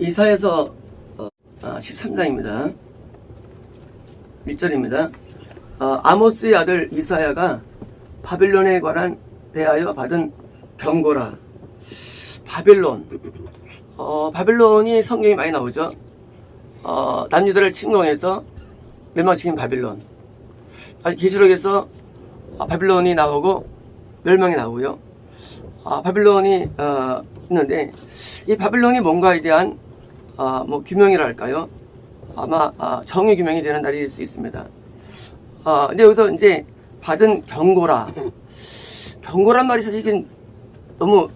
이사야서 13장입니다. 1절입니다. 아모스의 아들 이사야가 바빌론에 관한 대하여 받은 경고라. 바빌론. 바빌론이 성경에 많이 나오죠. 남유다를 침공해서 멸망시킨 바빌론. 계시록에서 바빌론이 나오고 멸망이 나오고요. 바빌론이 있는데 이 바빌론이 뭔가에 대한 규명이라 할까요? 아마 정의 규명이 되는 날이 될 수 있습니다. 근데 여기서 이제 받은 경고라. 경고란 말이 사실 이게 너무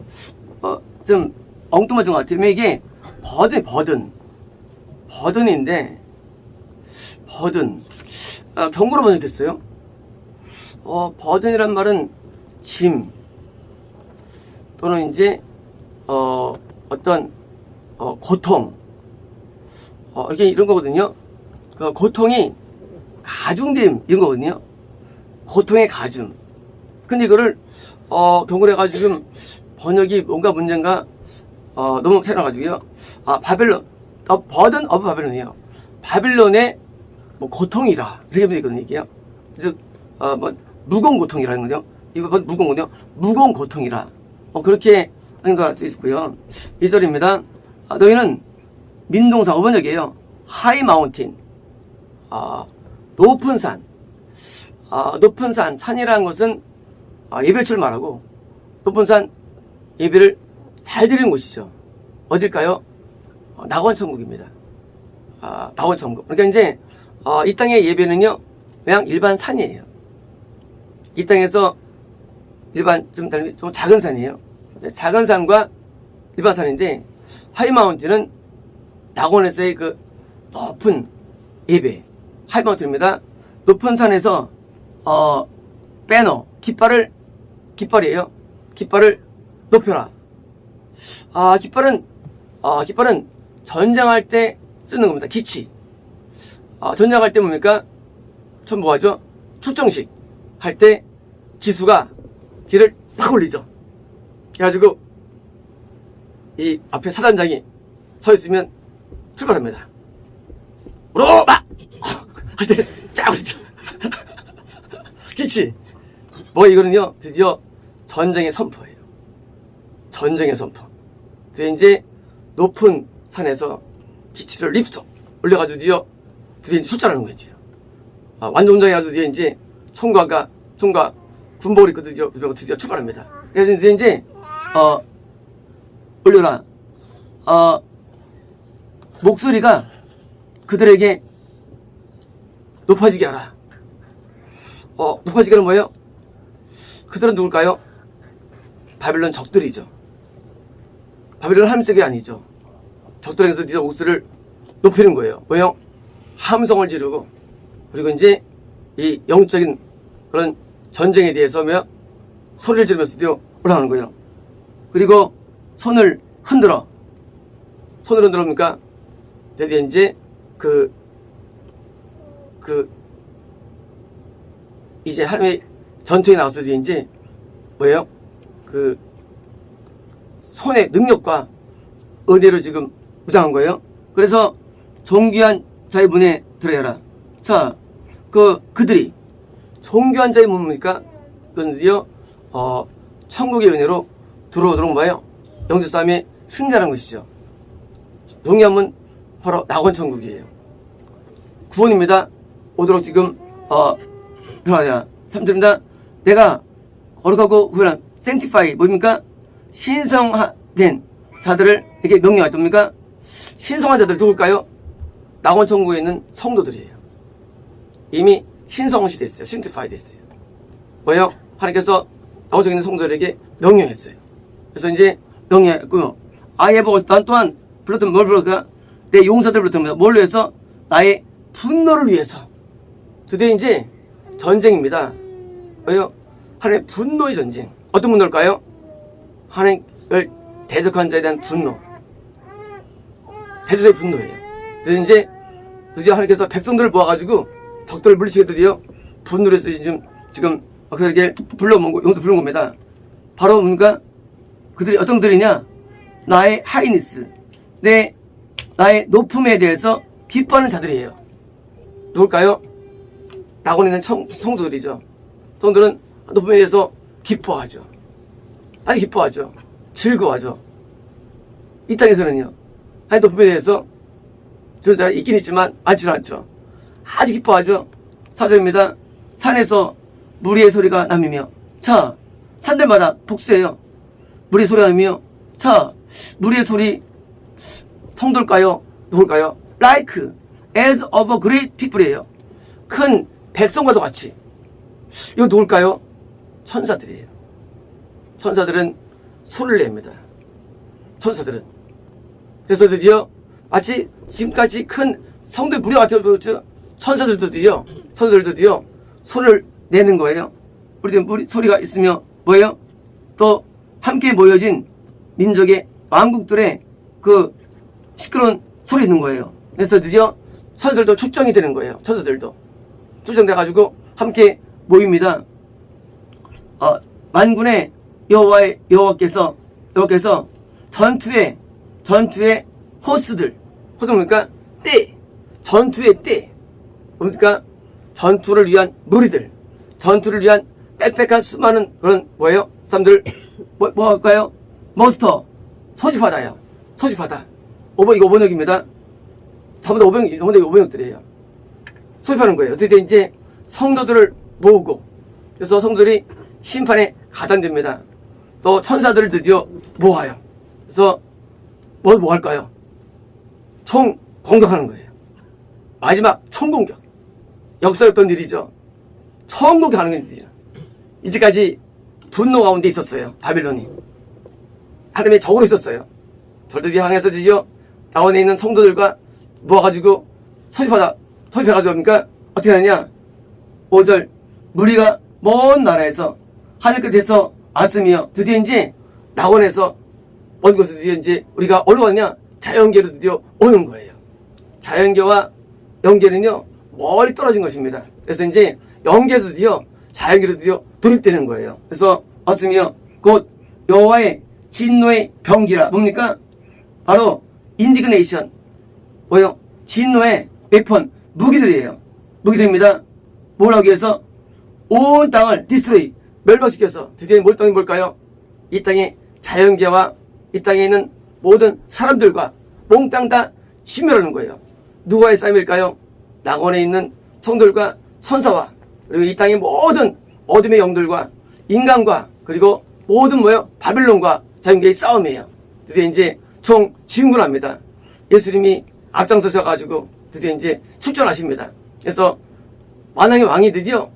좀 엉뚱해진 것 같아요. 이게 버든인데 경고로 번역했어요. 버든이란 말은 짐 또는 이제 어떤 고통 이렇게 이런 거거든요. 고통이 가중됨 이런 거거든요. 고통의 가중. 근데 이거를 경고를 해가지고 번역이 뭔가 문제인가 너무 캐나가지고요. 바빌론 버든 오브 바빌론이에요. 바빌론의 고통이라 이렇게 되거든요. 이게요. 즉 무거운 고통이라는 거죠. 이거 무거운 거요. 무거운 고통이라 그렇게 생각할 수 있고요. 2절입니다. 너희는 민동사 5번역이에요. 하이 마운틴. 높은 산. 높은 산. 산이라는 것은 예배를 말하고 높은 산 예배를 잘 드리는 곳이죠. 어딜까요? 낙원천국입니다. 낙원천국. 그러니까 이제 이 땅의 예배는요 그냥 일반 산이에요. 이 땅에서 일반 좀 작은 산이에요. 작은 산과 일반 산인데 하이마운틴은 낙원에서의 그 높은 예배 하이마운틴입니다. 높은 산에서 배너 깃발이에요. 깃발을 높여라. 깃발은 전쟁할 때 쓰는 겁니다. 기치. 전쟁할 때 뭡니까? 전 뭐하죠? 출정식 할 때 기수가 길을 팍 올리죠. 그래가지고 이 앞에 사단장이 서 있으면 출발합니다. 로마! 할 때 쫙 올리죠. 기치. 이거는요 드디어 전쟁의 선포예요. 전쟁의 선포. 그래서 이제 높은 산에서 기치를 립스톱 올려가지고 드디어 이제 출전하는 거죠. 완전장해가지고 이제 총과 군복을 입고 드디어 출발합니다. 그래서 이제 올려라. 목소리가 그들에게 높아지게 하라. 높아지게 하는 뭐예요? 그들은 누굴까요? 바빌론 적들이죠. 바빌론 하나님색이 아니죠. 적들에게서 이제 목소리를 높이는 거예요. 뭐예요? 함성을 지르고 그리고 이제 이 영적인 그런 전쟁에 대해서 소리를 지르면서 드디어 올라가는 거예요. 그리고 손을 흔들어 뭡니까? 드디어 이제 이제 하나님의 전투에 나와서 이제 뭐예요? 손의 능력과 은혜로 지금 무장한 거예요. 그래서 존귀한 자의 문에 들어야라. 자, 그들이 존귀한 자의 문 뭡니까? 그건 드디어 천국의 은혜로 들어오도록 뭐예요? 영적 싸움에 승리하는 것이죠. 존귀한 문 바로 낙원천국이에요. 구원입니다. 오도록 지금 들어가야 3절입니다. 내가 거룩하고 구별한 sanctify 뭡니까? 신성화된 자들을 이렇게 명령할 겁니까? 신성한 자들 누굴까요? 낙원천국에 있는 성도들이에요. 이미 신성시 됐어요. sanctify 됐어요. 뭐예요? 하나님께서 낙원천국에 있는 성도들에게 명령했어요. 그래서 이제 명령했고요. 난 또한 불렀던 뭘 불렀을까? 내 용사들 불렀던 뭘로 해서? 나의 분노를 위해서. 드디어 이제 전쟁입니다. 뭐예요? 하나님의 분노의 전쟁. 어떤 분노일까요? 하나님을 대적한 자에 대한 분노. 대적의 분노예요. 그래서 이제 드디어 하나님께서 백성들을 모아가지고 적들을 물리치게 드디어 분노를 해서 지금 그들에게 용서 부른 겁니다. 바로 뭡니까? 그들이 어떤 그들이냐? 나의 하이니스, 내 나의 높음에 대해서 기뻐하는 자들이에요. 누굴까요? 낙원에 있는 성도들이죠. 성도들은 높음에 대해서 기뻐하죠. 아니 기뻐하죠. 즐거워하죠. 이 땅에서는요. 아니 높음에 대해서 저런 사람이 있긴 있지만 많지는 않죠. 아주 기뻐하죠. 4절입니다. 산에서 무리의 소리가 나며 자 산들마다 복수해요. 무리의 소리가 나며 자 무리의 소리 성도일까요? 누굴까요? Like as of a great people이에요. 큰 백성과도 같이. 이거 누굴까요? 천사들이에요. 천사들은 소리를 냅니다. 천사들은. 그래서 드디어 마치 지금까지 큰 성도의 무리와 같은 천사들도 드디어 소리를 내는 거예요. 우리들 소리가 있으며 뭐예요? 또 함께 모여진 민족의 왕국들의 그 시끄러운 소리 있는 거예요. 그래서 드디어 천사들도 축정이 되는 거예요. 천사들도 축정돼가지고 함께 모입니다. 만군의 여호와께서 전투의 호스들 뭡니까? 때 전투의 때 뭡니까? 전투를 위한 무리들 전투를 위한 빽빽한 수많은 그런 뭐예요? 사람들 뭐 할까요? 몬스터 소집하다요. 소집하다. 이거 5번역입니다. 전부 다 5번역들이에요. 소집하는 거예요. 어떻게 이제 성도들을 모으고 그래서 성도들이 심판에 가담됩니다. 또 천사들을 드디어 모아요. 그래서 뭐 할까요? 총 공격하는 거예요. 마지막 총공격. 역사였던 일이죠. 총공격하는 일이죠. 이제까지 분노 가운데 있었어요. 바빌론이. 하나님의 적으로 있었어요. 저들이 향해서 드디어 낙원에 있는 성도들과 모아가지고 소집해가지고 합니까? 어떻게 하느냐? 5절 무리가 먼 나라에서 하늘 끝에서 왔으며 드디어 이제 낙원에서 어디 곳에서 드디어 이제 우리가 어디로 왔냐? 자연계로 드디어 오는 거예요. 자연계와 영계는요 멀리 떨어진 것입니다. 그래서 이제 영계에서 드디어 자연계로 드디어 돌입되는 거예요. 그래서 왔으며 곧 여호와의 진노의 병기라 뭡니까? 바로 인디그네이션 뭐요? 진노의 웨펀 무기들이에요. 무기들입니다. 뭘 하기 위해서? 온 땅을 디스트로이 멸망시켜서 드디어 몰빵이 뭘까요? 이 땅의 자연계와 이 땅에 있는 모든 사람들과 몽땅 다 심멸하는 거예요. 누구와의 싸움일까요? 낙원에 있는 성들과 천사와 그리고 이 땅의 모든 어둠의 영들과 인간과 그리고 모든 바빌론과 자연계의 싸움이에요. 드디어 이제 총 진군합니다. 예수님이 앞장서셔가지고 드디어 이제 출전하십니다. 그래서 만왕의 왕이 드디어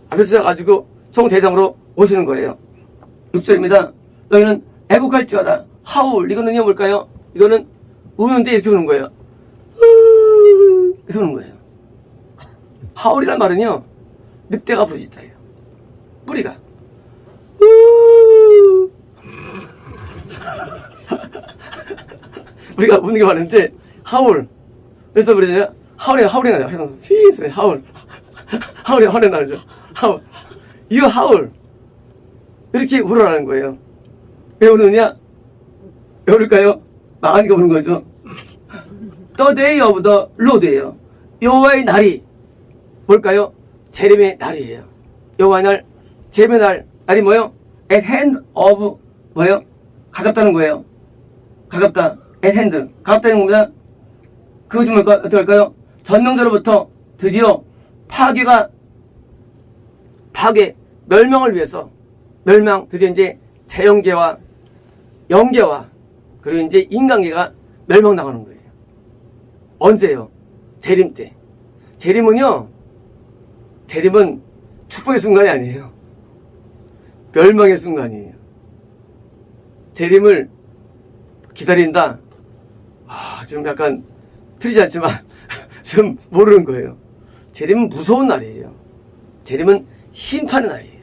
앞에 서셔가지고 총 대장으로 오시는 거예요. 6절입니다. 너희는 애국할지어다. 하울 이거는요 뭘까요? 이거는 우는데 이렇게 우는 거예요. 이렇게 우는 거예요. 하울이란 말은요 늑대가 부르짖다예요. 무리가 우리가 우는 게 많은데 하울 그래서 그러냐 하울이 나요. 휘 하울 하울이 나죠. 하울 이거 하울 이렇게 울어라는 거예요. 왜 우느냐? 왜 울까요? 망하니까 우는 거죠. The day of the Lord예요. 여호와의 날이 뭘까요? 재림의 날이에요. 여호와의 날, 재림의 날이 뭐요? At hand of 뭐요? 가깝다는 거예요. 가깝다. At hand. 가깝다는 겁니다. 그것이 뭘까? 어떻게 할까요? 전능자로부터 드디어 멸망을 위해서 드디어 이제 재영계와 영계와 그리고 이제 인간계가 멸망당하는 거예요. 언제요? 재림 때. 재림은 축복의 순간이 아니에요. 멸망의 순간이에요. 재림을 기다린다. 좀 약간 틀리지 않지만 좀 모르는 거예요. 재림은 무서운 날이에요. 재림은 심판의 날이에요.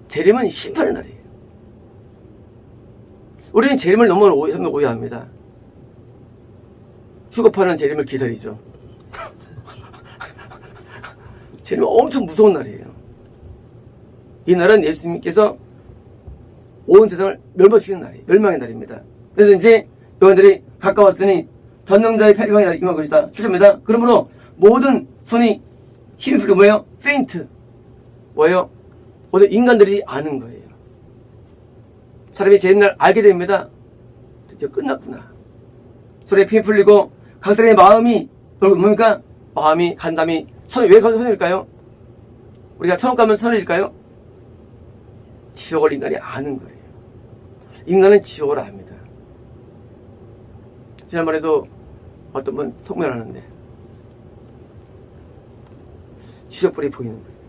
재림은 심판의 날이에요. 우리는 재림을 너무 오해합니다. 휴급하는 재림을 기다리죠. 재림은 엄청 무서운 날이에요. 이 날은 예수님께서 온 세상을 멸망시키는 날이에요. 멸망의 날입니다. 그래서 이제 요한들이 가까웠으니 전능자의 패망이 임할 것이다. 7절입니다. 그러므로 모든 손이 힘이 풀리고 뭐예요? 페인트. 뭐예요? 모든 인간들이 아는 거예요. 사람이 제 옛날 알게 됩니다. 드디어 끝났구나. 손에 힘이 풀리고 각 사람의 마음이 뭡니까? 마음이 간담이 선이 왜 선일까요? 우리가 천국 가면 선일까요? 지옥을 인간이 아는 거예요. 인간은 지옥을 압니다. 지난번에도 어떤 분 통면을 하는데 지옥불이 보이는 거예요.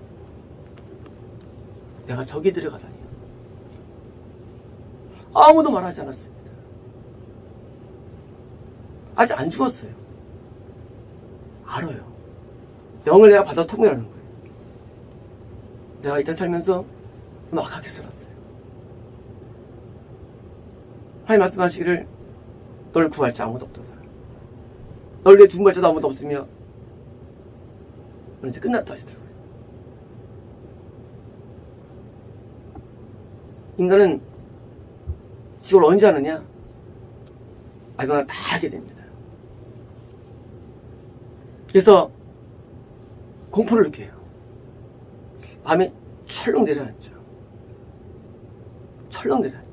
내가 저기 들어가다니. 아무도 말하지 않았습니다. 아직 안 죽었어요. 알아요. 영을 내가 받아서 통면하는 거예요. 내가 이때 살면서 막하게 살았어요. 하나님 말씀하시기를 널 구할 자 아무도 없도다. 널 위해 죽은 발자도 아무도 없으며 너는 이제 끝났다 하시더라고요. 인간은 지옥을 언제 하느냐? 마지막을 다 알게 됩니다. 그래서 공포를 느껴요. 밤에 철렁 내려앉죠. 철렁 내려앉죠.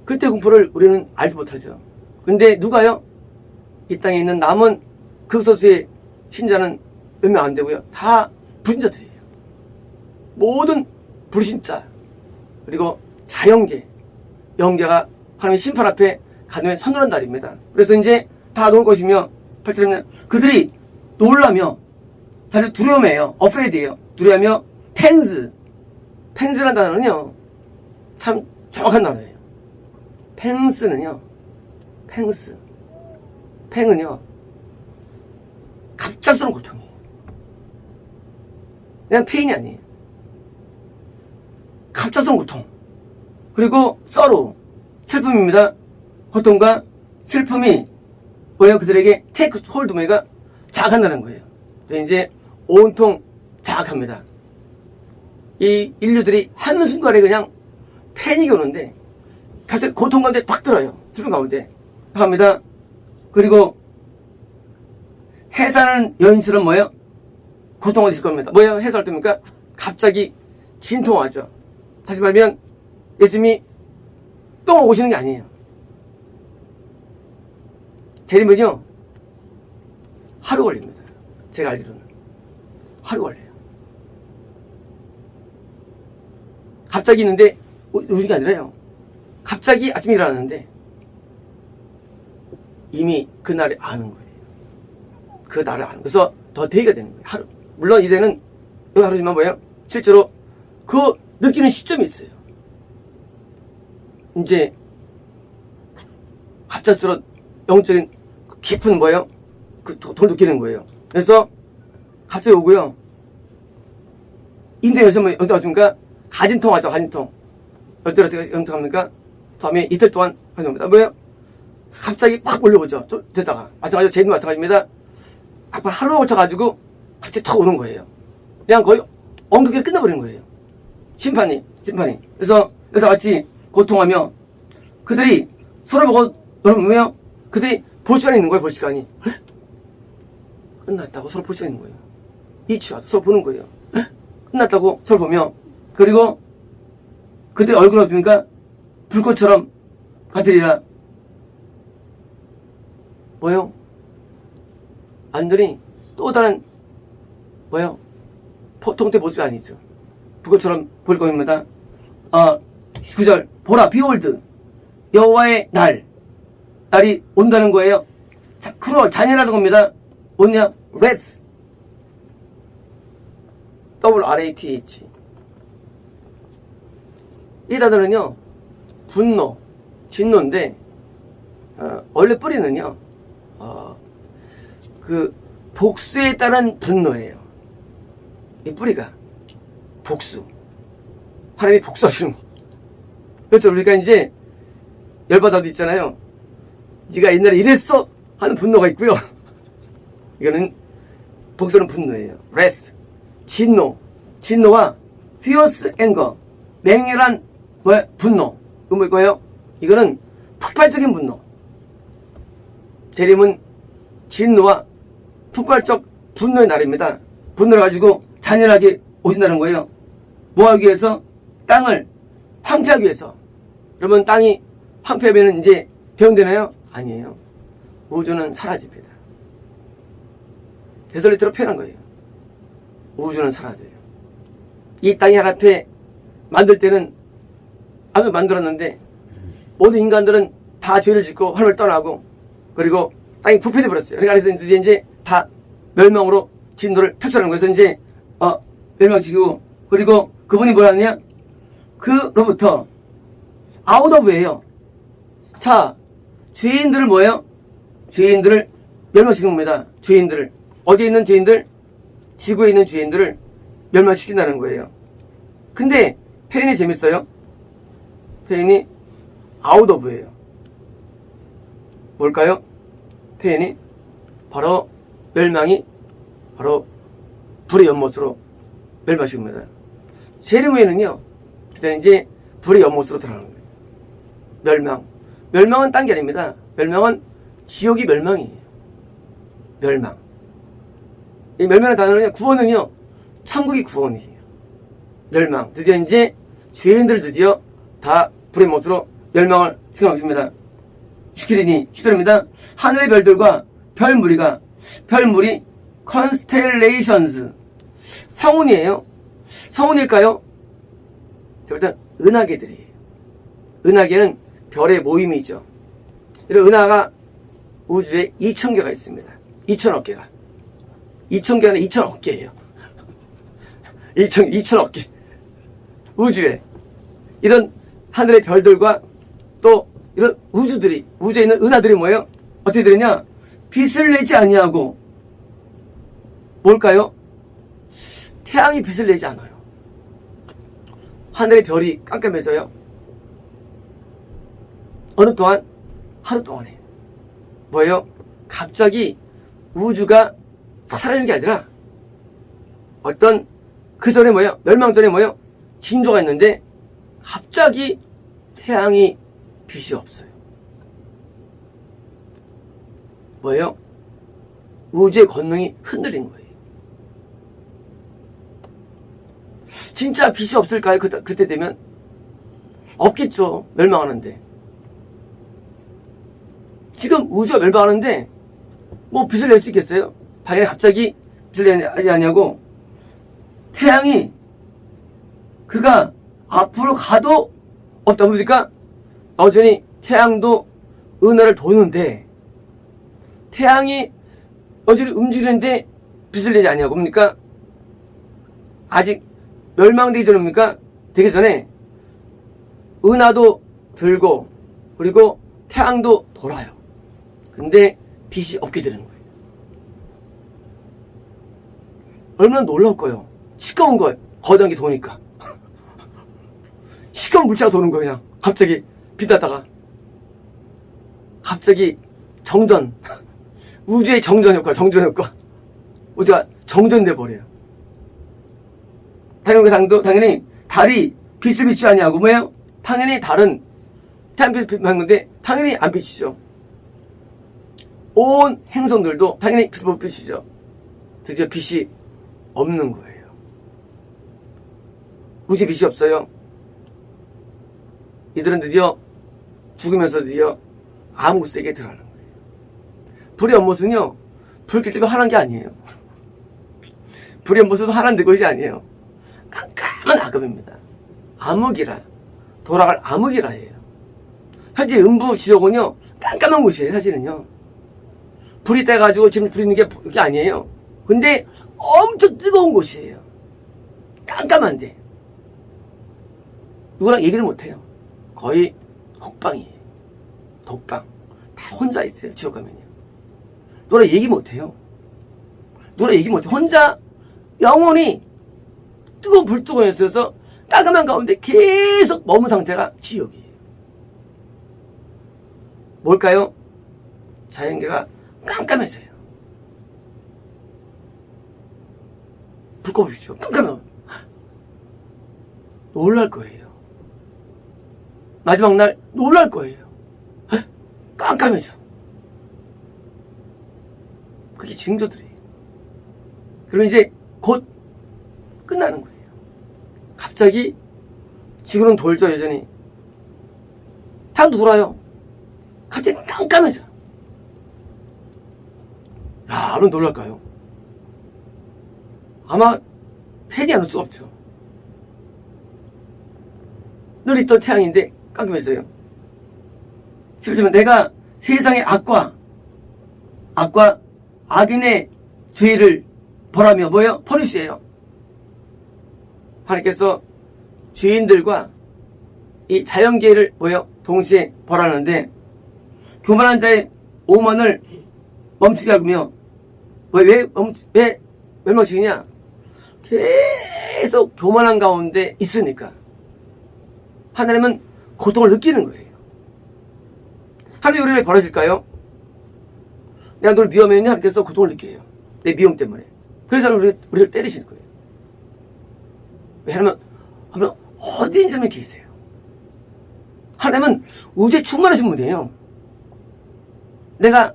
그때 공포를 우리는 알지 못하죠. 근데 누가요? 이 땅에 있는 남은 극소수의 신자는 몇 명 안 되고요. 다 불신자들이에요. 모든 불신자 그리고 자연계 영계가 하나님의 심판 앞에 가슴에 서늘한 날입니다. 그래서 이제 다 놓을 것이며 8절에는 그들이 놀라며 사실 두려움이에요. 어프레이드예요. 두려워하며 펜스라는 단어는요 참 정확한 단어예요. 팽스는요 팽은요 갑작스러운 고통이에요. 그냥 페인이 아니에요. 갑작스러운 고통 그리고 서로 슬픔입니다. 고통과 슬픔이 뭐예요? 그들에게 테이크 홀드 뭐가 자각한다는 거예요. 그래서 이제 온통 자각합니다. 이 인류들이 한순간에 그냥 패닉이 오는데 갑자기 고통 가운데 팍 들어요. 슬픔 가운데 합니다. 그리고 해산하는 여인처럼 뭐예요? 고통을 있을 겁니다. 뭐예요? 해산할 때입니까? 갑자기 진통하죠. 다시 말하면 예수님이 똥을 오시는 게 아니에요. 재림은요 하루 걸립니다. 제가 알기로는 하루 걸려요. 갑자기 있는데 우는 게 아니라요. 갑자기 아침에 일어났는데 이미 그날을 아는 거예요. 그 날을 아는 거예요. 그래서 더 대기가 되는 거예요. 하루. 물론 이제는 여기 하루지만 뭐예요? 실제로 그 느끼는 시점이 있어요. 이제 갑작스러운 영적인 깊은 뭐예요? 그 돌 느끼는 거예요. 그래서 갑자기 오고요. 인대 여섯 어디 왔습니까? 가진통 하죠. 가진통. 열대로 어떻게 염통합니까? 다음에 이틀 동안 하십니다. 뭐예요? 갑자기 팍 몰려오죠. 좀 됐다가 마찬가지로 제일 마찬가지입니다. 아빠 하루에 걸쳐가지고 갑자기 턱 오는 거예요. 그냥 거의 엉덩이에 끝나버린 거예요. 심판이. 그래서 여기서 같이 고통하며 그들이 서로 보고 놀면 그들이 볼 시간이 있는 거예요. 볼 시간이. 끝났다고 서로 볼 시간이 있는 거예요. 이치와도 서로 보는 거예요. 끝났다고 서로 보며 그리고 그들의 얼굴은 어떻습니까? 불꽃처럼 같으리라. 뭐요? 완전히 또 다른 뭐요? 보통의 모습이 아니죠. 불꽃처럼 보일 겁니다. 9절 보라 비홀드 여호와의 날이 온다는 거예요. 자, 크루얼 잔인하다는 겁니다. 뭐냐? wrath WRATH 이 단어는요 분노, 진노인데 원래 뿌리는요 그 복수에 따른 분노예요. 이 뿌리가 복수, 하나님이 복수하시는 거. 그렇죠. 우리가 이제 열받아도 있잖아요. 네가 옛날에 이랬어 하는 분노가 있고요. 이거는 복수는 분노예요. wrath, 진노와 fierce anger, 맹렬한 분노. 이건 뭘 거예요? 이거는 폭발적인 분노. 재림은 진노와 폭발적 분노의 날입니다. 분노를 가지고 잔인하게 오신다는 거예요. 뭐 하기 위해서? 땅을 황폐하기 위해서. 그러면 땅이 황폐하면 이제 배운되나요? 아니에요. 우주는 사라집니다. 데설리트로 표현한 거예요. 우주는 사라져요. 이 땅이 하나님께 만들 때는 아주 만들었는데 모든 인간들은 다 죄를 짓고 하나님을 떠나고 그리고 땅이 부패돼 버렸어요. 그러니까 그래서 이제 다 멸망으로 진도를 펼쳐라는 거예요. 그래서 이제 멸망시키고 그리고 그분이 뭘 하느냐? 그로부터 아웃 오브예요. 자, 죄인들을 뭐예요? 죄인들을 멸망시키는 겁니다. 죄인들을. 어디에 있는 죄인들? 지구에 있는 죄인들을 멸망시킨다는 거예요. 근데 표현이 재밌어요. 표현이 아웃 오브예요. 뭘까요? 표현이 바로 멸망이 바로 불의 연못으로 멸망시킵니다. 재림 후에는요, 그다음에 이제 불의 연못으로 들어가는 거예요. 멸망. 멸망은 딴 게 아닙니다. 멸망은 지옥이 멸망이에요. 멸망. 이 멸망의 단어는요, 구원은요, 천국이 구원이에요. 멸망. 드디어 이제 죄인들 드디어 다 불의 못으로 멸망을 생각합니다. 시키리니 10절입니다. 하늘의 별들과 별무리 constellations 성운이에요. 성운일까요? 일단 은하계들이에요. 은하계는 별의 모임이죠. 이런 은하가 우주에 2,000개가 있습니다. 2,000억 개가. 2,000개가 아니라 2,000억 개예요. 2,000억 개. 우주에 이런 하늘의 별들과 또 이런 우주에 있는 은하들이 뭐예요? 어떻게 되느냐? 빛을 내지 아니하고 뭘까요? 태양이 빛을 내지 않아요. 하늘의 별이 깜깜해져요. 어느 동안? 하루 동안에. 뭐예요? 갑자기 우주가 사라지는 게 아니라 어떤 그 전에 뭐예요? 멸망 전에 뭐예요? 징조가 있는데 갑자기 태양이 빛이 없어요. 뭐예요? 우주의 권능이 흔들린 거예요. 진짜 빛이 없을까요? 그때 되면? 없겠죠. 멸망하는데. 지금 우주가 멸망하는데 뭐 빛을 낼 수 있겠어요? 당연히 갑자기 빛을 내지 않냐고. 태양이 그가 앞으로 가도 어떤 겁니까? 여전히 태양도 은하를 도는데 태양이 여전히 움직이는데 빛을 내지 않냐고. 뭡니까? 아직 멸망되기 전입니까? 되기 전에 은하도 들고 그리고 태양도 돌아요. 근데 빛이 없게 되는 거예요. 얼마나 놀라울 거예요. 시꺼먼 거예요. 거대한 게 도니까. 시꺼먼 물체가 도는 거예요. 그냥 갑자기 빛나다가 갑자기 정전 우주의 정전 효과 우주가 정전돼 버려요. 당연히 달이 빛을 비치지 아니하고 뭐예요? 당연히 달은 태양빛을 비추는데 당연히 안 비치죠. 온 행성들도 당연히 빛을 못 비치죠. 드디어 빛이 없는 거예요. 우주에 빛이 없어요. 이들은 드디어 죽으면서 드디어 암흑세계에 들어가는 거예요. 불의 연못은요, 불길 때문에 화난 게 아니에요. 불의 연못은 화난 곳이 아니에요. 깜깜한 악음입니다. 암흑이라, 돌아갈 암흑이라예요. 현재 음부 지옥은요, 깜깜한 곳이에요, 사실은요. 불이 떼가지고 지금 불이 있는 게 그게 아니에요. 근데 엄청 뜨거운 곳이에요. 깜깜한데. 누구랑 얘기를 못해요. 거의 독방이에요. 독방. 다 혼자 있어요, 지옥 가면요. 누구랑 얘기 못해요. 누구랑 얘기 못해. 혼자 영원히 뜨거운 불뚜껑에 있어서 따끔한 가운데 계속 머문 상태가 지옥이에요. 뭘까요? 자연계가 깜깜해져요. 불 꺼보십시오. 깜깜해요. 놀랄 거예요. 마지막 날 놀랄 거예요. 깜깜해져. 그게 징조들이에요. 그러면 이제 곧 끝나는 거예요. 갑자기 지구는 돌죠, 여전히.太陽도 돌아요. 갑자기 깜깜해져. 야, 여러분 놀랄까요? 아마 팬이 안 올 수가 없죠. 늘 있던 태양인데 깜깜해져요. 실제로 내가 세상의 악과 악인의 죄를 벌하며 뭐예요? 퍼니시예요. 하나님께서 죄인들과 이 자연계를 뭐예요? 동시에 벌하는데 교만한 자의 오만을 멈추게 하며 왜 멈추느냐? 계속 교만한 가운데 있으니까 하나님은 고통을 느끼는 거예요. 하나님 우리를 왜 벌어질까요? 내가 널 미워하면 하나님께서 고통을 느껴요. 내 미움 때문에. 그래서 우리를 때리시는 거예요. 왜 하나님은 어디인지 하나님 계세요. 하나님은 우주에 충만하신 분이에요. 내가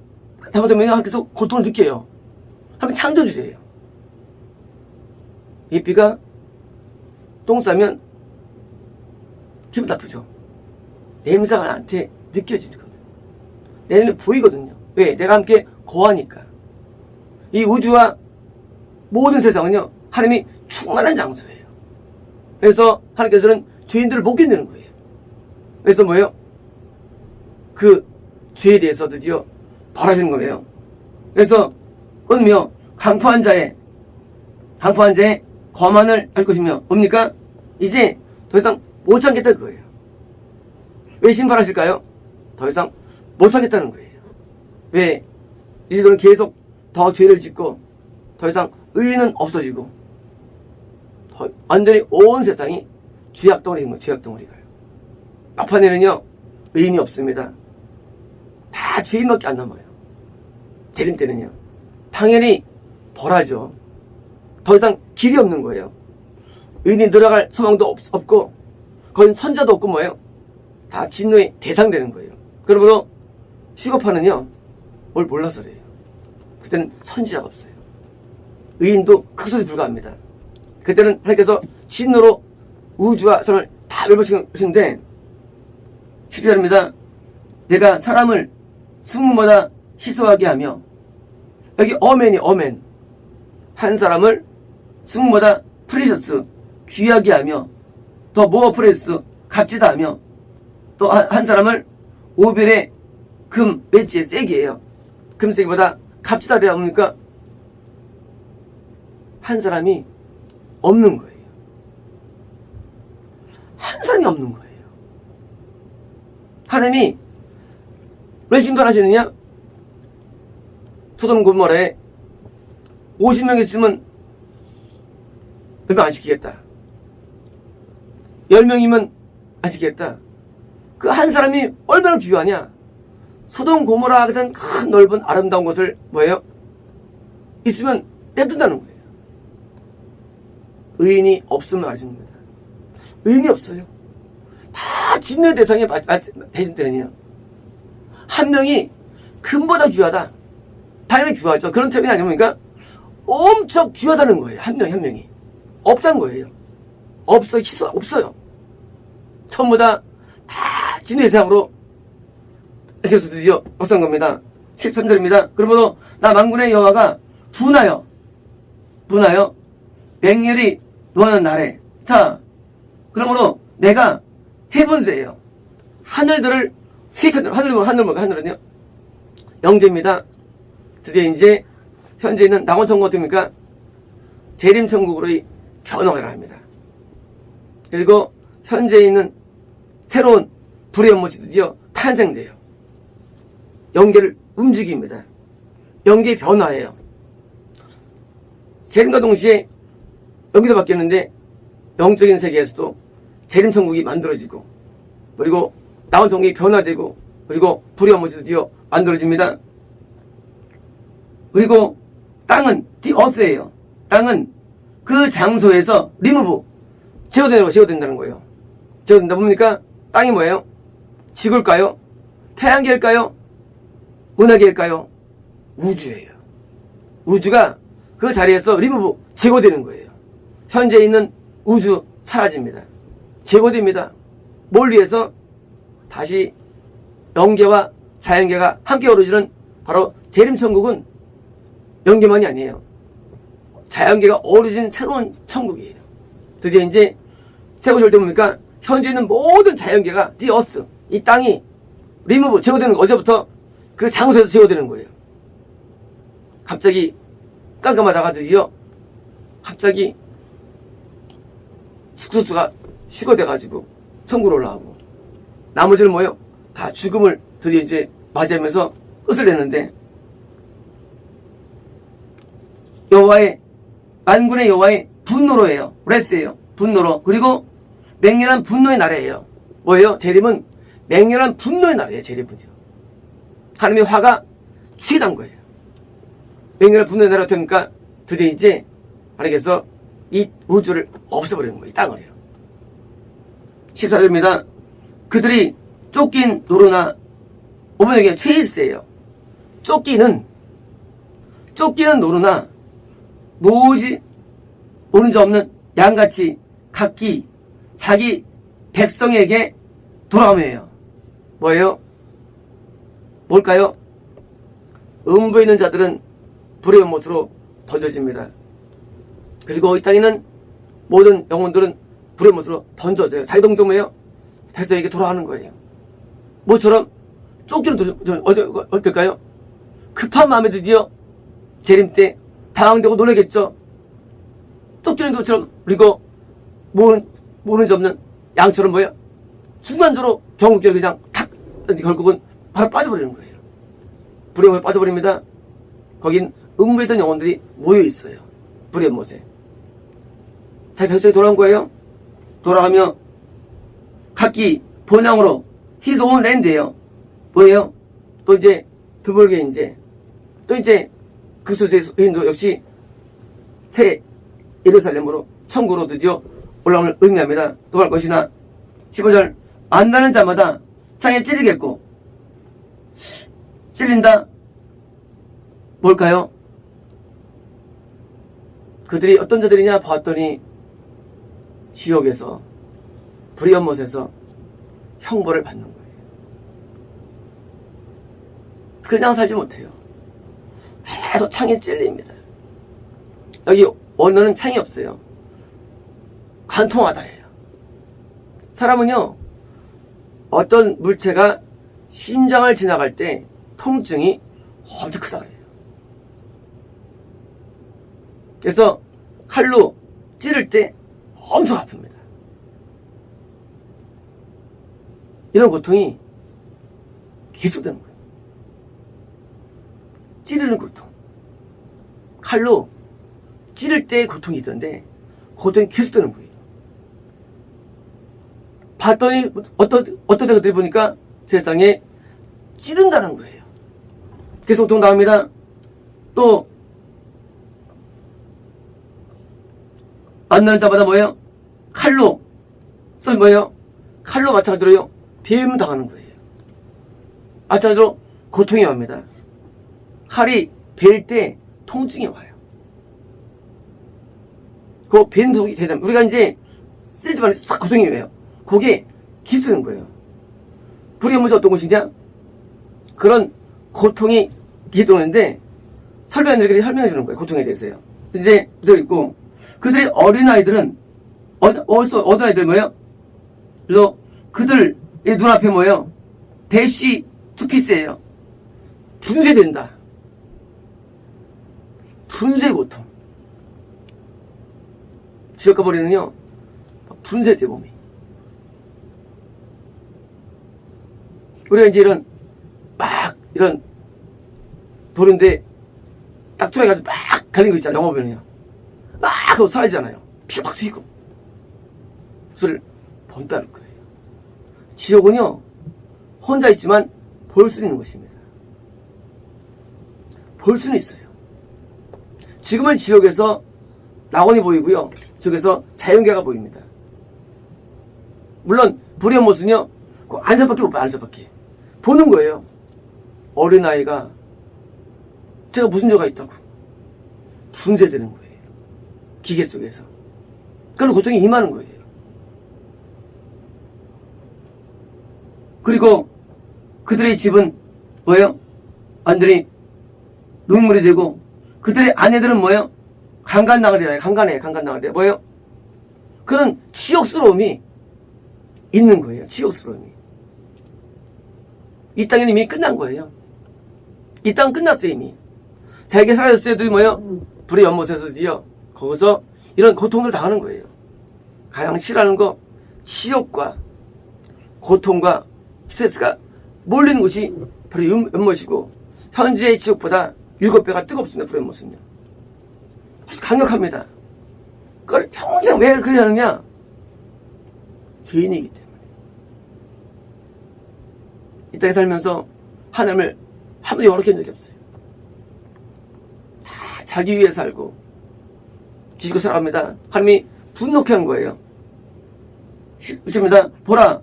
잘못하면 하나님께서 고통을 느껴요. 하나님 창조주세요. 이 비가 똥 싸면 기분 나쁘죠. 냄새가 나한테 느껴지는 겁니다. 내 눈에 보이거든요. 왜? 내가 함께 거하니까. 이 우주와 모든 세상은요, 하나님이 충만한 장소예요. 그래서 하나님께서는 죄인들을 못 견디는 거예요. 그래서 뭐예요? 그 죄에 대해서 드디어 벌하시는 거예요. 그래서 그건요, 강포한 자의 거만을 할 것이며 뭡니까? 이제 더 이상 못 참겠다 그거예요. 왜 심판하실까요? 더 이상 못 참겠다는 거예요. 왜? 이들은 계속 더 죄를 짓고 더 이상 의의는 없어지고 완전히 온 세상이 죄악덩어리인 거예요. 죄악덩어리가요. 막판에는요, 의인이 없습니다. 다 죄인밖에 안 남아요. 대림 때는요, 당연히 벌하죠. 더 이상 길이 없는 거예요. 의인이 늘어갈 소망도 없고 거긴 선자도 없고 뭐예요? 다 진노의 대상 되는 거예요. 그러므로 시급하는요, 뭘 몰라서 그래요. 그때는 선지자가 없어요. 의인도 극소에 불과합니다. 그때는 하나님께서 진노로 우주와 선을 다 멸망시키는데 10절입니다. 내가 사람을 승무마다 희소하게 하며, 여기 어맨이 어맨, 한 사람을 승무마다 프레셔스 귀하게 하며, 더 모어 프레스 값지다 하며, 또 한 사람을 오벨의 금 매치에 세게 해요. 금세기보다 값지다래야 뭡니까? 한 사람이 없는 거예요. 한 사람이 없는 거예요. 하나님이 왜 심판하시느냐? 소돔 고모라에 50명 있으면 몇 명 안 시키겠다. 10명이면 안 시키겠다. 그 한 사람이 얼마나 귀하냐? 소돔 고모라 같은 큰 넓은 아름다운 곳을 뭐예요? 있으면 냅둔다는 거예요. 의인이 없으면 아십니다. 의인이 없어요. 다 진노의 대상에 대신 때는요, 한 명이 금보다 귀하다. 당연히 귀하죠. 그런 term이 아니니까 엄청 귀하다는 거예요. 한 명이 없다는 거예요. 없어요. 전부 다 진노의 대상으로 이렇게 해서 드디어 확산한 겁니다. 13절입니다. 그러므로 나 만군의 여호와가 분하여 맹렬히 노하는 날에, 자, 그러므로 내가 해본세예요. 하늘들을 수익한, 하늘은요, 영계입니다. 드디어 이제 현재 있는 낙원천국 어떻습니까? 재림천국으로 변화가 합니다. 그리고 현재 있는 새로운 불의 연못이 드디어 탄생돼요. 영계를 움직입니다. 영계의 변화예요. 재림과 동시에 영계도 바뀌었는데 영적인 세계에서도 재림천국이 만들어지고, 그리고 낙원천국이 변화되고, 그리고 불의 연못이 드디어 만들어집니다. 그리고 땅은 the earth예요. 땅은 그 장소에서 remove, 제거된다는 거예요. 제거된다 뭡니까? 땅이 뭐예요? 지구일까요? 태양계일까요? 은하계일까요? 우주예요. 우주가 그 자리에서 리무브 제거되는 거예요. 현재 있는 우주 사라집니다. 제거됩니다. 뭘 위해서? 다시 영계와 자연계가 함께 어우러지는 바로 재림천국은 영계만이 아니에요. 자연계가 어우러진 새로운 천국이에요. 드디어 이제 세고절 때 보니까 현재 있는 모든 자연계가 이 어스, 이 땅이 리무브 제거되는 거 어제부터 그 장소에서 제거되는 거예요. 갑자기 깜깜하다가 드디어 갑자기 숙소수가 휴거돼가지고 천국으로 올라가고 나머지는 뭐예요? 다 죽음을 드디어 이제 맞이하면서 끝을 내는데 여호와의 만군의 여호와의 분노로 해요. 레스예요. 분노로. 그리고 맹렬한 분노의 나라예요. 뭐예요? 재림은 맹렬한 분노의 나라예요. 재림은요. 하나님의 화가 치단 거예요. 맹렬한 분노의 나라가 되니까 드디어 이제 하나님께서 이 우주를 없애버리는 거예요. 이 땅을요. 14절입니다. 그들이 쫓긴 노루나 오면에게 체이스예요. 쫓기는 노루나 모지 오는 자 없는 양같이 각기 자기 백성에게 돌아오며요. 뭐예요? 뭘까요? 음부에 있는 자들은 불의 못으로 던져집니다. 그리고 이 땅에 있는 모든 영혼들은 불의 못으로 던져져요. 자기 동정이에요. 백성에게 돌아가는 거예요. 뭐처럼 쫓기는 어떨까요? 급한 마음에 드디어 재림 때 당황되고 놀라겠죠. 쫓기는 것처럼 그리고 모르는 지 없는 양처럼 뭐예요? 순간적으로 경국결 그냥 탁 결국은 바로 빠져버리는 거예요. 불의 못에 빠져버립니다. 거긴 음부에 있던 영혼들이 모여 있어요. 불의 못에. 자기 백성이 돌아온 거예요. 돌아가며 각기 본향으로 희소온 랜드예요. 뭐예요? 또 이제 드물게 이제 또 이제 그리스도의 의인도 역시 새 예루살렘으로 천국으로 드디어 올라옴을 의미합니다. 또 할 것이나 15절 만나는 자마다 창에 찔리겠고 찔린다 뭘까요? 그들이 어떤 자들이냐 보았더니 지옥에서 불의 연못에서 형벌을 받는 거예요. 그냥 살지 못해요. 계속 창에 찔립니다. 여기 원어는 창이 없어요. 관통하다예요. 사람은요, 어떤 물체가 심장을 지나갈 때 통증이 엄청 크다 그래요. 그래서 칼로 찌를 때 엄청 아픕니다. 이런 고통이 계속되는 거예요. 찌르는 고통. 칼로 찌를 때의 고통이 있던데 고통이 계속되는 거예요. 봤더니 어떤 그들이 보니까 세상에 찌른다는 거예요. 계속 고통 나옵니다. 또 만나는 자마다 뭐예요? 칼로 또 뭐예요? 칼로 마찬가지로요. 배임 당하는 거예요. 마찬가지로 고통이 옵니다. 칼이 벨 때 통증이 와요. 그 벤 속이 되면 우리가 이제 쓸지만 싹 고통이 와요. 그게 기술되는 거예요. 불의 연못이 어떤 곳이냐? 그런 고통이 기술되는데 설명자들이 설명해 주는 거예요. 고통에 대해서요. 이제 들어있고 그들의 어린아이들은 어린 아이들 뭐예요? 그래서 그들의 눈앞에 뭐예요? 대시 투피스예요. 분쇄된다. 분쇄 고통. 지옥 가버리는요, 분쇄돼 몸이. 우리가 이제 이런 도는데 딱 들어가가지고 막 갈린 거 있잖아요. 영화 보면요. 막 그거 사라지잖아요. 피가 막 튀고. 그것을 본다는 거예요. 지옥은요, 혼자 있지만 볼 수 있는 것입니다. 볼 수는 있어요. 지금은 지옥에서 낙원이 보이고요. 지옥에서 자연계가 보입니다. 물론 불의 연못은요, 그 안에서밖에 못 봐, 안에서밖에. 보는 거예요. 어린아이가 제가 무슨 죄가 있다고 분쇄되는 거예요. 기계 속에서. 그런 고통이 임하는 거예요. 그리고 그들의 집은 뭐예요? 완전히 노인물이 되고 그들의 아내들은 뭐예요? 강간당하리라. 강간당하리라. 뭐예요? 그런 치욕스러움이 있는 거예요. 치욕스러움이. 이 땅은 이미 끝난 거예요. 이 땅은 끝났어요. 이미. 자기가 사라졌어요. 도 뭐예요? 불의 연못에서 드디어 거기서 이런 고통을 당하는 거예요. 가장 싫어하는 거 치욕과 고통과 스트레스가 몰리는 곳이 바로 연못이고 현재의 지옥보다 7배가 뜨겁습니다. 불의 연못은요. 강력합니다. 그걸 평생 왜 그래 하느냐? 죄인이기 때문에. 이 땅에 살면서 하나님을 한 번도 영원히 한 적이 없어요. 다 자기 위해 살고 지지고 살아갑니다. 하나님이 분노케 한 거예요. 그렇습니다. 보라,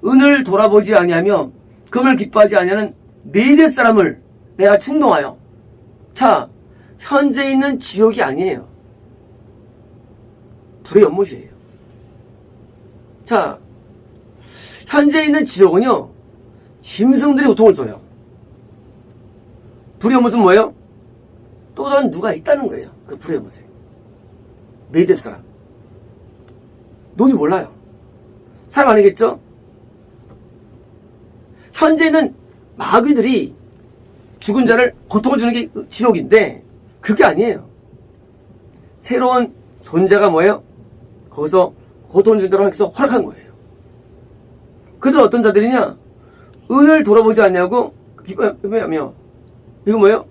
은을 돌아보지 아니하며 금을 기뻐하지 아니하는 메대 사람을 내가 충동하여. 자, 현재 있는 지옥이 아니에요. 불의 연못이에요. 자, 현재 있는 지옥은요, 짐승들이 고통을 줘요. 불의 연못은 뭐예요? 또 다른 누가 있다는 거예요. 그 불의 연못에. 메대 사람. 누군지 몰라요. 사람 아니겠죠? 현재는 마귀들이 죽은 자를 고통을 주는 게 지옥인데 그게 아니에요. 새로운 존재가 뭐예요? 거기서 고통을 준다고 해서 허락한 거예요. 그들 어떤 자들이냐? 은을 돌아보지 않냐고 기뻐하며 이거 뭐예요?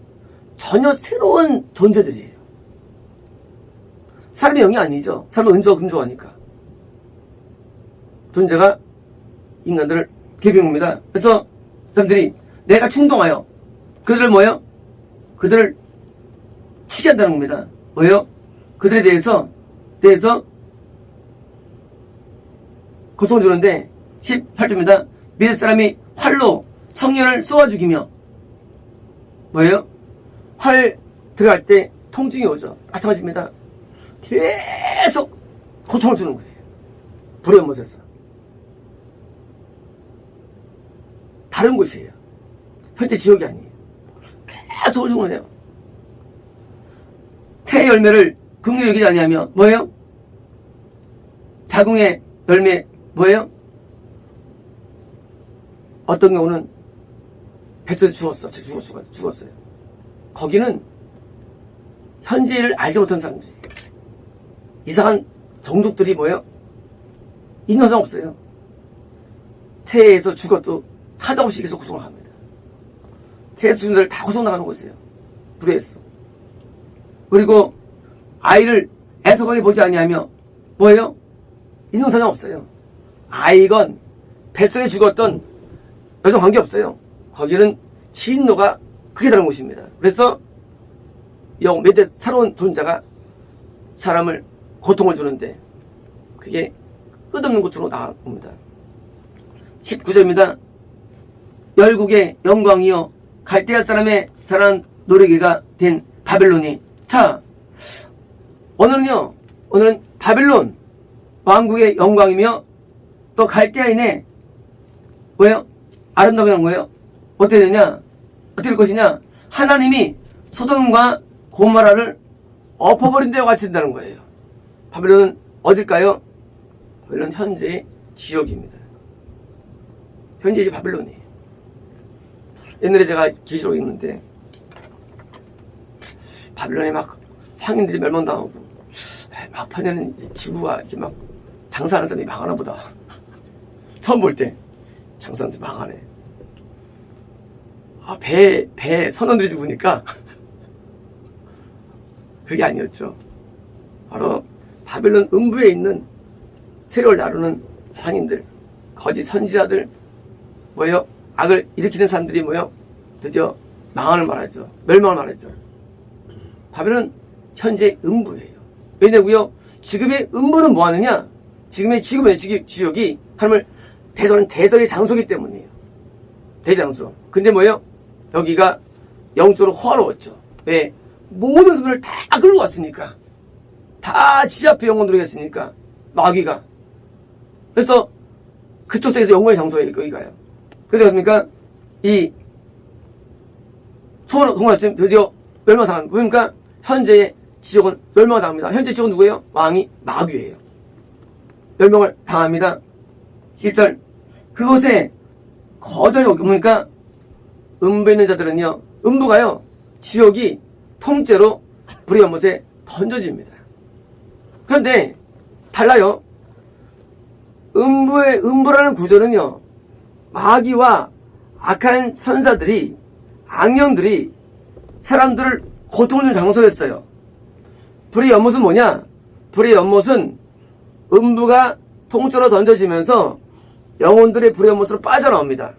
전혀 새로운 존재들이에요. 사람의 영이 아니죠. 사람은 은조와 금조하니까. 존재가 인간들을 괴롭히는 겁니다. 그래서 사람들이 내가 충동하여 그들을 뭐예요? 그들을 치게 한다는 겁니다. 뭐예요? 그들에 대해서 고통을 주는데 18절입니다. 믿을 사람이 활로 청년을 쏘아 죽이며 뭐예요? 활 들어갈 때 통증이 오죠. 마찬가지입니다. 계속 고통을 주는 거예요. 불의 연못에서. 다른 곳이에요. 현재 지옥이 아니에요. 계속 주는 거예요. 태의 열매를 긍휼히 여기지 아니하며 뭐예요? 자궁의 열매 뭐예요? 어떤 경우는 뱃속에 죽었어요. 거기는 현재를 알지 못한 사람들이에요. 이상한 종족들이 뭐예요? 있는 사람 없어요. 태에서 죽어도 사정없이 계속 고통을 합니다. 태에서 죽은 자들 다 고통나가는 곳이에요. 불의했어. 그리고 아이를 애석하게 보지 아니하며 뭐예요? 있는 사람 없어요. 아이건 뱃속에 죽었던 여성 관계없어요. 거기는 진노가 크게 다른 곳입니다. 그래서 매대 새로운 존재가 사람을 고통을 주는데 그게 끝없는 곳으로 나옵니다. 19절입니다. 열국의 영광이여 갈대아 사람의 자란 노래개가 된 바벨론이. 자, 오늘은 바벨론 왕국의 영광이며 또 갈대아인의 뭐예요? 아름다운 거예요. 어떻게 되냐? 어떻게 될 것이냐? 하나님이 소돔과 고모라를 엎어버린 데와 같이 된다는 거예요. 바벨론은 어딜까요? 바벨론 현재의 지역입니다. 현재의 바벨론이에요. 옛날에 제가 계시록 읽는데 바벨론에 막 상인들이 멸망당하고 막판에는 지구가 이렇게 막 장사하는 사람이 망하나 보다. 처음 볼 때 장사하는 사람이 망하네. 배 선원들이 죽으니까 그게 아니었죠. 바로 바벨론 음부에 있는 세력을 다루는 상인들, 거짓 선지자들, 뭐예요? 악을 일으키는 사람들이 뭐예요? 드디어 망한을 말하죠. 멸망을 말하죠. 바벨론 현재 음부예요. 왜냐고요? 지금의 음부는 뭐 하느냐? 지금의 지옥이 하나님을 대선은 대선의 장소이기 때문이에요. 대장소. 근데 뭐예요? 여기가 영적으로 호화로웠죠. 왜? 모든 소문을 다 끌고 왔으니까. 다 지 앞에 영혼들이 했으니까. 마귀가. 그래서 그쪽 속에서 영광의 장소에 거기가요. 그래서 그러니까 이 송아지는 드디어 멸망당합니다. 그러니까 현재의 지옥은 멸망당합니다. 현재 지옥은 누구예요? 왕이 마귀예요. 멸망을 당합니다. 10절 그곳에 거절이 오니까 음부에 있는 자들은요, 음부가요, 지옥이 통째로 불의 연못에 던져집니다. 그런데 달라요. 음부라는 구조는요, 마귀와 악한 천사들이, 악령들이 사람들을 고통을 주는 장소였어요. 불의 연못은 뭐냐? 불의 연못은 음부가 통째로 던져지면서 영혼들의 불의 연못으로 빠져나옵니다.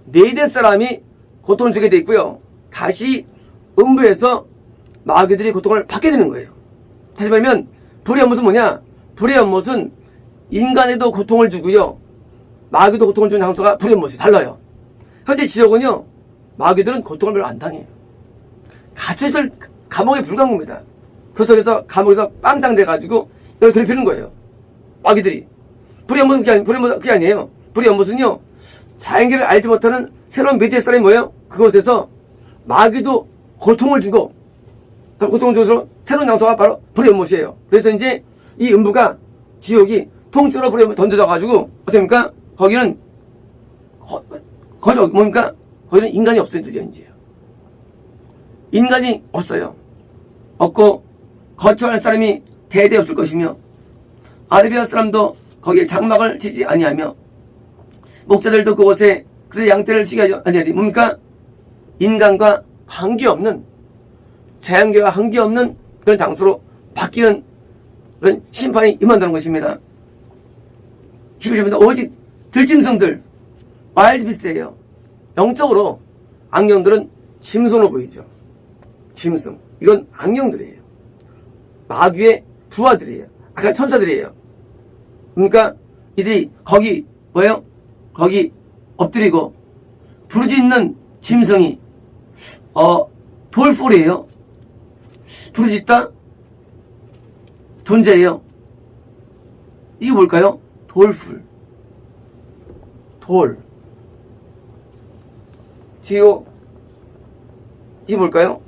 네대 사람이 고통을 주게 돼 있고요. 다시 음부에서 마귀들이 고통을 받게 되는 거예요. 다시 말하면 불의 연못은 뭐냐? 불의 연못은 인간에도 고통을 주고요, 마귀도 고통을 주는 장소가 불의 연못이 달라요. 현재 지옥은요, 마귀들은 고통을 별로 안 당해요. 갇혀있을 감옥에 불과한 겁니다. 그 속에서 감옥에서 빵당 돼가지고 이걸 괴롭히는 거예요. 마귀들이. 불의 연못은 그게 아니에요. 불의 연못은요, 자연계를 알지 못하는 새로운 메디의 사람이 뭐예요? 그곳에서 마귀도 고통을 주고, 고통을 줘서 새로운 장소가 바로 불의 연못이에요. 그래서 이제 이 음부가, 지옥이 통째로 불의 연못에 던져져가지고, 어떻습니까? 거기는, 뭡니까? 거기는 인간이 없어요, 드디어 이제. 인간이 없어요. 없고, 거처할 사람이 대대 없을 것이며, 아르비아 사람도 거기에 장막을 치지 아니하며, 목자들도 그곳에 그래서 양떼를 치게 하지 아니하리. 뭡니까? 인간과 관계없는, 자연계와 관계없는 그런 장소로 바뀌는 그런 심판이 임한다는 것입니다. 11절입니다. 오직 들짐승들, 와일드 비스트예요. 영적으로 악령들은 짐승으로 보이죠. 짐승. 이건 악령들이에요. 마귀의 부하들이에요. 악한 천사들이에요. 그러니까 이들이 거기 뭐예요? 거기 엎드리고 부르짖는 짐승이 돌풀이에요. 부르짖다 존재예요. 이게 뭘까요? 돌풀. 돌. 지요. 이게 뭘까요?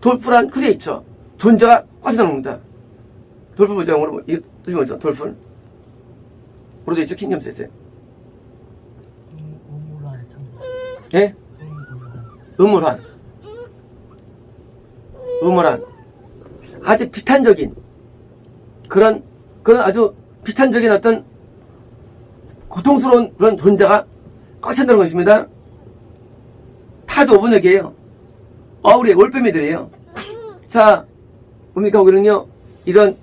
돌풀한 크리에이처. 존재가 빠져나오는 겁니다. 돌풀 뭐죠? 영어로 이게 뭐죠? 돌풀. 뭐로 있죠? 킹덤스에서요. 예? 음울한. 아주 비탄적인 그런 아주 비탄적인 어떤 고통스러운 그런 존재가 꽉 찬다는 것입니다. 타조 5분역이에요. 우리 올빼미들이에요. 자, 뭡니까? 거기는요, 이런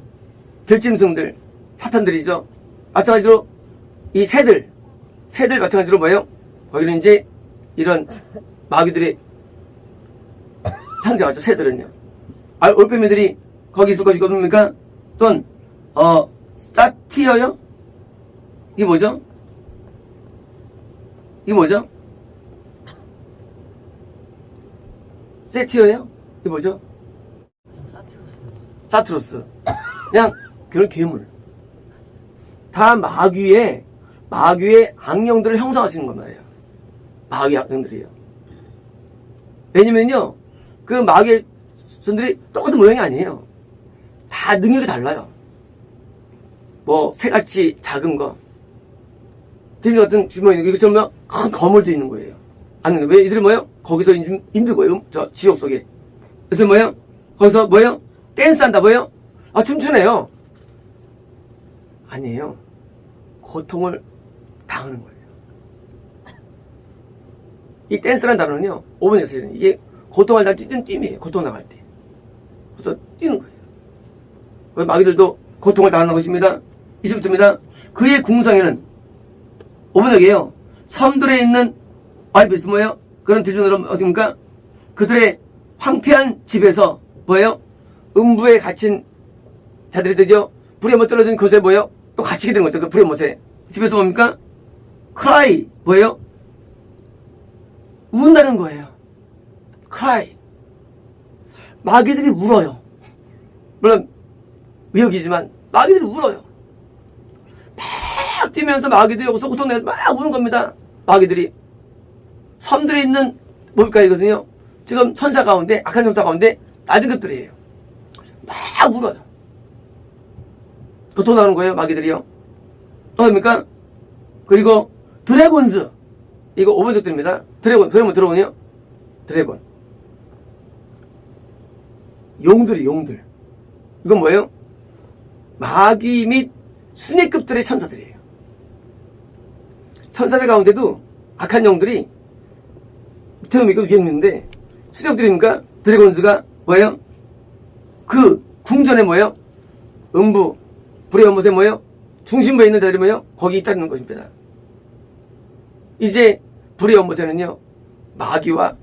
들짐승들, 사탄들이죠. 마찬가지로 이 새들 마찬가지로 뭐예요? 거기는 이제 이런 마귀들의 상징하죠. 새들은요. 올빼미들이 거기 있을 것이고, 뭡니까? 또는 사티어요? 이게 뭐죠? 세티어예요? 이게 뭐죠? 사트로스. 그냥 그런 괴물. 다 마귀의 악령들을 형성하시는 겁니다. 마귀 악령들이에요. 왜냐면요, 그 마귀의 손들이 똑같은 모양이 아니에요. 다 능력이 달라요. 뭐 새같이 작은 거, 딜 같은 주머니, 이것처럼 큰 거물도 있는 거예요. 아니, 왜 이들이 뭐예요? 거기서 인도 거예요. 저 지옥 속에. 그래서 뭐예요? 거기서 뭐예요? 댄스한다. 뭐예요? 춤추네요. 아니에요. 고통을 당하는 거예요. 이 댄스라는 단어는요, 5번에 쓰여요. 이게 고통을 당할 때 뛰는 띠이에요. 고통 당할 때. 그래서 뛰는 거예요. 마귀들도 고통을 당하는 것입니다. 20부터입니다. 그의 궁상에는 5번역이에요. 섬들에 있는 알비스 뭐예요? 그런 들짐승들은 어떻습니까? 그들의 황폐한 집에서 뭐예요? 음부에 갇힌 자들이 드디어 불에 못 떨어진 곳에 뭐예요? 또 갇히게 되는 거죠. 그 불의 못에. 집에서 뭡니까? cry. 뭐예요? 운다는 거예요. cry. 마귀들이 울어요. 물론 의역이지만 마귀들이 울어요. 막 뛰면서 마귀들이 여기서 고통내서 막 우는 겁니다. 마귀들이. 섬들에 있는 뭘까 이거든요. 지금 천사 가운데, 악한 천사 가운데 낮은 것들이에요. 막 울어요. 고통나는 거예요, 마귀들이요. 또 뭡니까? 그리고 드래곤즈. 이거 5번 적들입니다. 드래곤 들어오네요. 드래곤. 용들. 이건 뭐예요? 마귀 및 순회급들의 천사들이에요. 천사들 가운데도 악한 영들이 밑에도 위에 있는데 순회급들입니까? 드래곤즈가 뭐예요? 그 궁전에 뭐예요? 음부, 불의 연못에 뭐예요? 중심부에 있는 자들이 뭐예요? 거기 있다는 것입니다. 이제 불의 연못에는요, 마귀와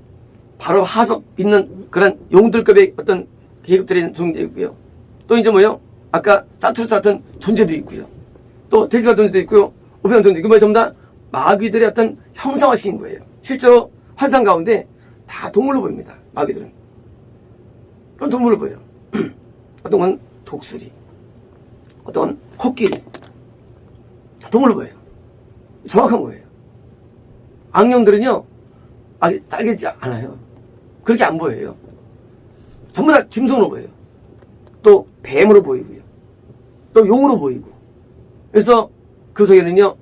바로 하석 있는 그런 용들급의 어떤 계급들이 있는 존재도 있고요. 또 이제 뭐예요? 아까 사투르스 같은 존재도 있고요. 또 대기가 존재도 있고요. 오페한 존재. 이거 전부 다 마귀들의 어떤 형상화시킨 거예요. 실제로 환상 가운데 다 동물로 보입니다. 마귀들은. 그런 동물로 보여요. 어떤 건 독수리, 어떤 건 코끼리. 다 동물로 보여요. 정확한 거예요. 악령들은요, 딸개지 않아요. 그렇게 안 보여요. 전부 다 짐승으로 보여요. 또 뱀으로 보이고요. 또 용으로 보이고. 그래서 그 속에는요,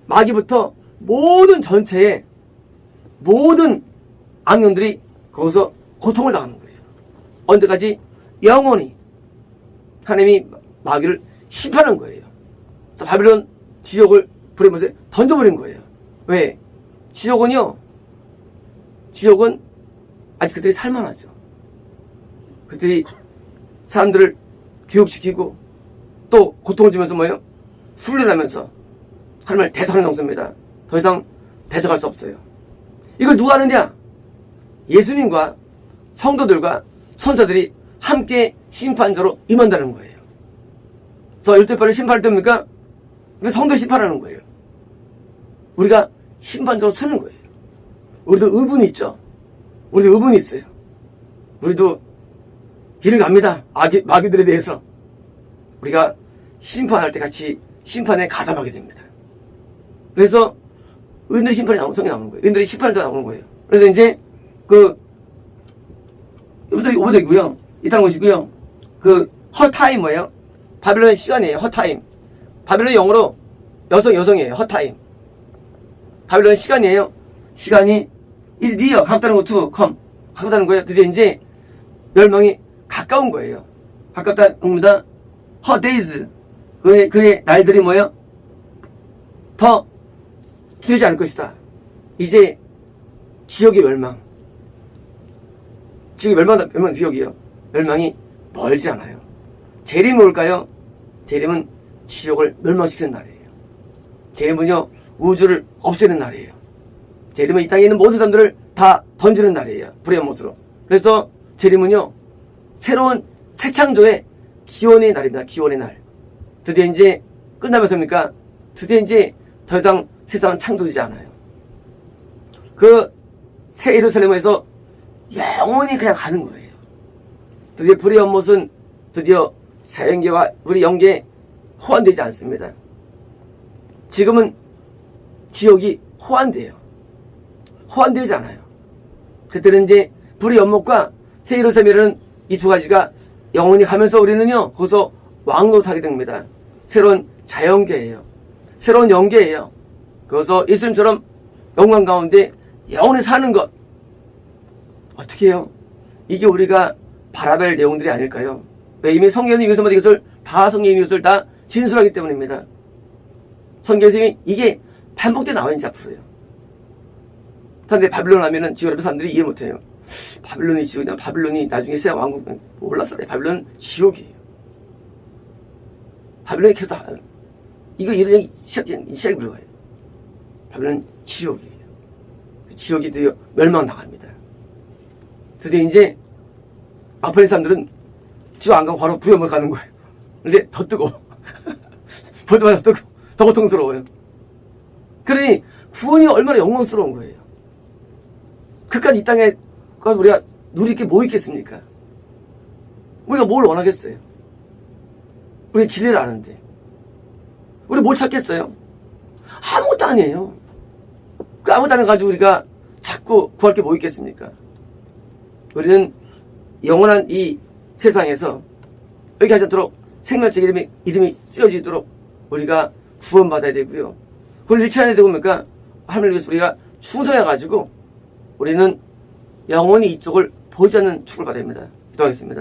마귀부터 모든 전체의 모든 악령들이 거기서 고통을 당하는 거예요. 언제까지? 영원히 하나님이 마귀를 심판한 거예요. 그래서 바빌론 지옥을 불의 못에 던져버린 거예요. 왜? 지옥은 아직 그들이 살만하죠. 그들이 사람들을 교육시키고 또 고통을 주면서 뭐예요? 훈련하면서 하나님을 대적하는 정서입니다. 더 이상 대적할 수 없어요. 이걸 누가 하느냐? 예수님과 성도들과 천사들이 함께 심판자로 임한다는 거예요. 그래서 열두뼈를 심판할 때입니까? 성도 심판하는 거예요. 우리가 심판자로 쓰는 거예요. 우리도 의분이 있죠. 우리도 의분이 있어요. 우리도 길을 갑니다. 마귀들에 대해서. 우리가 심판할 때 같이 심판에 가담하게 됩니다. 그래서 의인들의 심판이 성이 나오는 거예요. 의인들의 심판자 나오는 거예요. 그래서 이제 오버덕이고요. 이딴 것이고요. 허타임 뭐예요? 바빌론의 시간이에요. 허타임. 바빌론 영어로 여성이에요. 허타임. 바빌론의 시간이에요. 시간이 is near. 가깝다는 거 to come. 가깝다는 거예요. 드디어 이제 멸망이 가까운 거예요. 가깝다는 겁니다. her days. 그의 날들이 뭐예요? 더 길지 않을 것이다. 이제 지역의 멸망. 지금 멸망 비역이에요. 멸망이 멀지 않아요. 재림이 뭘까요? 재림은 지옥을 멸망시키는 날이에요. 재림은요, 우주를 없애는 날이에요. 재림은 이 땅에 있는 모든 사람들을 다 던지는 날이에요. 불의 못으로. 그래서 재림은요, 새로운 새 창조의 기원의 날입니다. 기원의 날. 드디어 이제 끝나면서입니까? 드디어 이제 더 이상 세상은 창조되지 않아요. 그 새 예루살렘에서 영원히 그냥 가는 거예요. 드디어 불의 연못은 드디어 자연계와 우리 영계에 호환되지 않습니다. 지금은 지옥이 호환돼요. 호환되지 않아요. 그때는 이제 불의 연못과 새 예루살렘이라는 이 두 가지가 영원히 가면서 우리는요, 거기서 왕노릇하게 됩니다. 새로운 자연계예요. 새로운 영계예요. 거기서 예수님처럼 영광 가운데 영원히 사는 것. 어떻게 해요? 이게 우리가 바라볼 내용들이 아닐까요? 왜? 이미 성경은 이것을 이것을 다 성경이 이것을 다 진술하기 때문입니다. 성경에서 이게 반복돼 나와 있는 작품이에요. 그런데 바빌론 하면은 지옥 사람들이 이해 못해요. 바빌론이 지옥이냐? 바빌론이 나중에 세상 왕국 몰랐어요. 바빌론 지옥이에요. 바빌론이 계속 이거 이런 얘기 시작이 들어가요. 바빌론 지옥이에요. 지옥이 드디어 멸망 나갑니다. 드디어 이제 막판의 사람들은 지옥 안 가고 바로 부여물 가는 거예요. 근데 더 뜨거워. 벌받아서 더 고통스러워요. 그러니 구원이 얼마나 영광스러운 거예요. 그까지 이 땅에 가서 우리가 누릴 게 뭐 있겠습니까? 우리가 뭘 원하겠어요? 우리 진리를 아는데. 우리 뭘 찾겠어요? 아무것도 아니에요. 그 아무것도 안 가지고 우리가 자꾸 구할 게 뭐 있겠습니까? 우리는 영원한 이 세상에서 여기 하지 않도록 생명책 이름이 쓰여지도록 우리가 구원받아야 되고요. 그걸 잃지 않아야 되고 뭡니까? 하나님을 위해서 우리가 충성해가지고 우리는 영원히 이쪽을 보지 않는 축을 받아야 됩니다. 기도하겠습니다.